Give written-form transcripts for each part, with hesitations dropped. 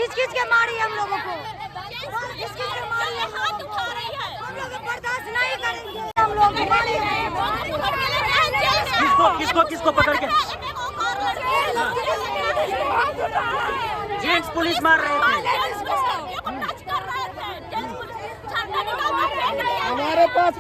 खींच खींच के मारी हम लोगों को, खींच खींच के मारी, हाथ उठा रही है। हम लोग बर्दाश्त नहीं करेंगे। हम लोग किसको किसको पकड़ के जेंट्स पुलिस मार रहे थे। हमारे पास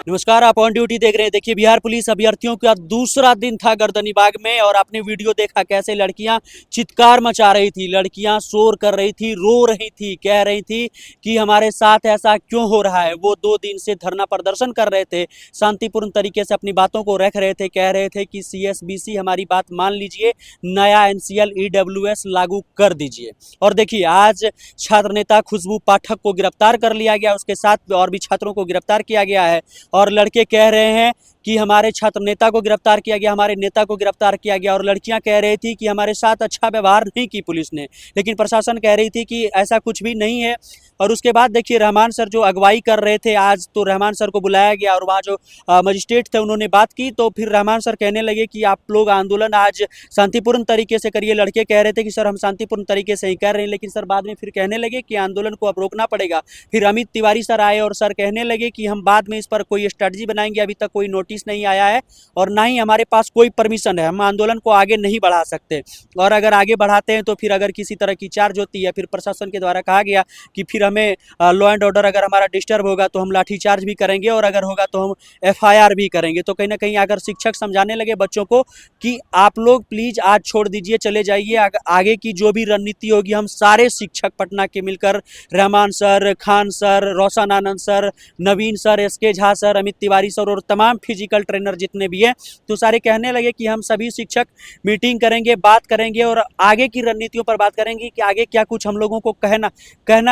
नमस्कार, आप ऑन ड्यूटी देख रहे हैं। देखिए, बिहार पुलिस अभ्यर्थियों का दूसरा दिन था गर्दनीबाग में और आपने वीडियो देखा कैसे लड़कियां चित्कार मचा रही थी, लड़कियां शोर कर रही थी, रो रही थी, कह रही थी कि हमारे साथ ऐसा क्यों हो रहा है। वो 2 दिन से धरना प्रदर्शन कर रहे थे, शांतिपूर्ण तरीके से अपनी बातों को रख रहे थे, कह रहे थे कि CSBC हमारी बात मान लीजिए, नया NCL EWS लागू कर दीजिए। और देखिए, आज छात्र नेता खुशबू पाठक को गिरफ्तार कर लिया गया, उसके साथ और भी छात्रों को गिरफ्तार किया गया है। और लड़के कह रहे हैं कि हमारे छात्र नेता को गिरफ्तार किया गया, हमारे नेता को गिरफ्तार किया गया। और लड़कियां कह रही थी कि हमारे साथ अच्छा व्यवहार नहीं की पुलिस ने, लेकिन प्रशासन कह रही थी कि ऐसा कुछ भी नहीं है। और उसके बाद देखिए, रहमान सर जो अगुवाई कर रहे थे, आज तो रहमान सर को बुलाया गया और वहाँ जो मजिस्ट्रेट थे उन्होंने बात की, तो फिर रहमान सर कहने लगे कि आप लोग आंदोलन आज शांतिपूर्ण तरीके से करिए। लड़के कह रहे थे कि सर हम शांतिपूर्ण तरीके से ही कर रहे हैं, लेकिन सर बाद में फिर कहने लगे कि आंदोलन को अब रोकना पड़ेगा। फिर अमित तिवारी सर आए और सर कहने लगे कि हम बाद में इस पर कोई स्ट्रेटजी बनाएंगे, अभी तक कोई नोटिस नहीं आया है और ना ही हमारे पास कोई परमिशन है, हम आंदोलन को आगे नहीं बढ़ा सकते। और अगर आगे बढ़ाते हैं तो फिर अगर किसी तरह की चार्ज होती है, फिर प्रशासन के द्वारा कहा गया कि फिर हमें लॉ एंड ऑर्डर अगर हमारा डिस्टर्ब होगा तो हम लाठीचार्ज भी करेंगे और अगर होगा तो हम FIR भी करेंगे। तो कहीं ना कहीं अगर शिक्षक समझाने लगे बच्चों को कि आप लोग प्लीज आज छोड़ दीजिए, चले जाइए, आगे की जो भी रणनीति होगी हम सारे शिक्षक पटना के मिलकर, Rahman sir, Khan sir, Roshan Anand sir, Naveen sir, SK Jha sir, Amit Tiwari sir और तमाम फिजिकल ट्रेनर जितने भी हैं, तो सारे कहने लगे कि हम सभी शिक्षक मीटिंग करेंगे, बात करेंगे और आगे की रणनीतियों पर बात करेंगे कि आगे क्या कुछ हम लोगों को कहना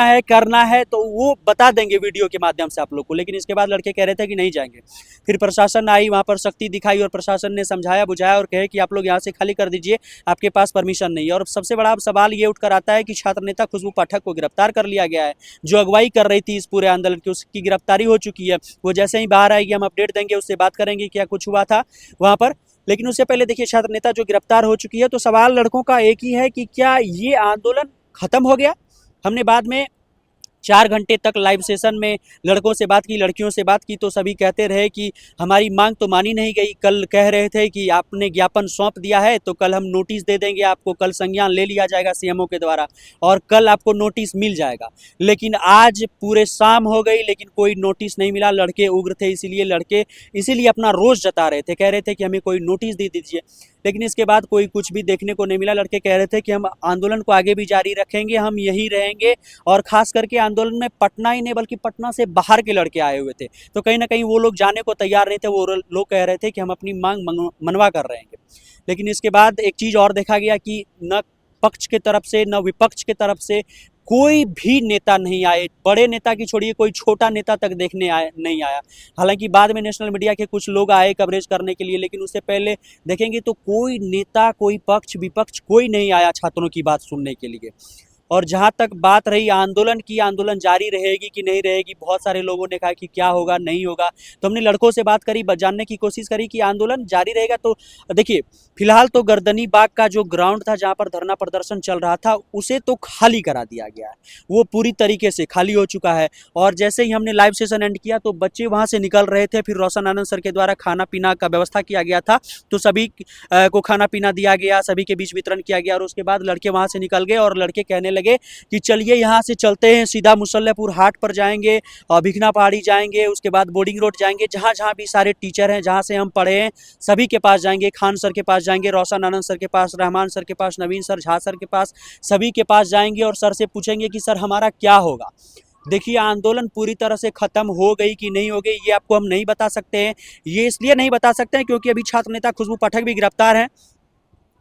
है, करना है, तो वो बता देंगे वीडियो के माध्यम से आप लोग को। लेकिन इसके बाद लड़के कह रहे थे कि नहीं जाएंगे। फिर प्रशासन आई, वहाँ पर सख्ती दिखाई और प्रशासन ने समझाया बुझाया और कहे कि आप लोग यहाँ से खाली कर दीजिए, आपके पास परमिशन नहीं है। और सबसे बड़ा सवाल ये उठकर आता है कि छात्र नेता खुशबू पाठक को गिरफ्तार कर लिया गया है, जो अगुवाई कर रही थी इस पूरे आंदोलन की, उसकी गिरफ्तारी हो चुकी है। वो जैसे ही बाहर आएगी हम अपडेट देंगे, उससे बात करेंगे क्या कुछ हुआ था वहाँ पर। लेकिन उससे पहले देखिए, छात्र नेता जो गिरफ्तार हो चुकी है, तो सवाल लड़कों का एक ही है कि क्या ये आंदोलन खत्म हो गया। हमने बाद में 4 घंटे तक लाइव सेशन में लड़कों से बात की, लड़कियों से बात की, तो सभी कहते रहे कि हमारी मांग तो मानी नहीं गई। कल कह रहे थे कि आपने ज्ञापन सौंप दिया है तो कल हम नोटिस दे देंगे आपको, कल संज्ञान ले लिया जाएगा CMO के द्वारा और कल आपको नोटिस मिल जाएगा। लेकिन आज पूरे शाम हो गई लेकिन कोई नोटिस नहीं मिला। लड़के उग्र थे, इसीलिए अपना रोष जता रहे थे, कह रहे थे कि हमें कोई नोटिस दे दीजिए। लेकिन इसके बाद कोई कुछ भी देखने को नहीं मिला। लड़के कह रहे थे कि हम आंदोलन को आगे भी जारी रखेंगे, हम यहीं रहेंगे। और खास करके आंदोलन में पटना ही नहीं बल्कि पटना से बाहर के लड़के आए हुए थे, तो कहीं ना कहीं वो लोग जाने को तैयार नहीं थे। वो लोग कह रहे थे कि हम अपनी मांग मनवा कर रहेंगे। लेकिन इसके बाद एक चीज़ और देखा गया कि न पक्ष के तरफ से न विपक्ष के तरफ से कोई भी नेता नहीं आए। बड़े नेता की छोड़िए, कोई छोटा नेता तक देखने नहीं आया। हालांकि बाद में नेशनल मीडिया के कुछ लोग आए कवरेज करने के लिए, लेकिन उससे पहले देखेंगे तो कोई नेता, कोई पक्ष विपक्ष कोई नहीं आया छात्रों की बात सुनने के लिए। और जहाँ तक बात रही आंदोलन की, आंदोलन जारी रहेगी कि नहीं रहेगी, बहुत सारे लोगों ने कहा कि क्या होगा नहीं होगा। तो हमने लड़कों से बात करी, जानने की कोशिश करी कि आंदोलन जारी रहेगा। तो देखिए, फिलहाल तो गर्दनीबाग का जो ग्राउंड था जहाँ पर धरना प्रदर्शन चल रहा था, उसे तो खाली करा दिया गया है, वो पूरी तरीके से खाली हो चुका है। और जैसे ही हमने लाइव सेशन एंड किया तो बच्चे वहाँ से निकल रहे थे। फिर रोशन आनंद सर के द्वारा खाना पीना का व्यवस्था किया गया था, तो सभी को खाना पीना दिया गया, सभी के बीच वितरण किया गया। और उसके बाद लड़के वहाँ से निकल गए और लड़के कहने लगे कि चलिए यहाँ से चलते हैं, सीधा मुसल्लेपुर हाट पर जाएंगे और भिखना पहाड़ी जाएंगे, उसके बाद बोर्डिंग रोड जाएंगे, जहाँ जहाँ भी सारे टीचर हैं, जहाँ से हम पढ़े हैं, सभी के पास जाएंगे। खान सर के पास जाएंगे, रोशन आनंद सर के पास, रहमान सर के पास, नवीन सर, झा सर के पास, सभी के पास जाएंगे और सर से पूछेंगे कि सर हमारा क्या होगा। देखिए, आंदोलन पूरी तरह से खत्म हो गई कि नहीं हो गई ये आपको हम नहीं बता सकते हैं। ये इसलिए नहीं बता सकते हैं क्योंकि अभी छात्र नेता खुशबू पाठक भी गिरफ्तार हैं।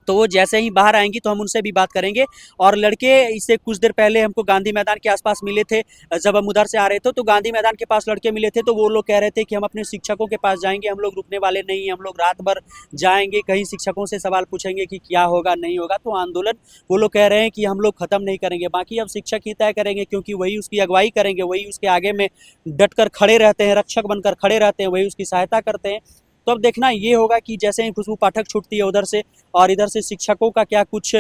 तो वो जैसे ही बाहर आएंगी तो हम उनसे भी बात करेंगे। और लड़के इससे कुछ देर पहले हमको गांधी मैदान के आसपास मिले थे, जब हम उधर से आ रहे थे तो गांधी मैदान के पास लड़के मिले थे, तो वो लोग कह रहे थे कि हम अपने शिक्षकों के पास जाएंगे, हम लोग रुकने वाले नहीं हैं, हम लोग रात भर जाएंगे, कहीं शिक्षकों से सवाल पूछेंगे कि क्या होगा नहीं होगा। तो आंदोलन वो लोग कह रहे हैं कि हम लोग खत्म नहीं करेंगे, बाकी अब शिक्षक ही तय करेंगे, क्योंकि वही उसकी अगुवाई करेंगे, वही उसके आगे में डट कर खड़े रहते हैं, रक्षक बनकर खड़े रहते हैं, वही उसकी सहायता करते हैं। तो अब देखना ये होगा कि जैसे ही खुशबू पाठक छूटती है उधर से और इधर से शिक्षकों का क्या कुछ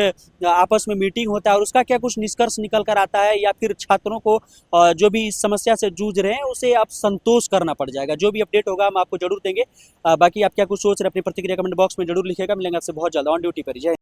आपस में मीटिंग होता है और उसका क्या कुछ निष्कर्ष निकल कर आता है, या फिर छात्रों को जो भी इस समस्या से जूझ रहे हैं उसे आप संतोष करना पड़ जाएगा। जो भी अपडेट होगा हम आपको जरूर देंगे। बाकी आप क्या कुछ सोच रहे हैं अपनी प्रतिक्रिया कमेंट बॉक्स में जरूर लिखेगा। मिलेंगे आपसे बहुत जल्द ऑन ड्यूटी पर। जय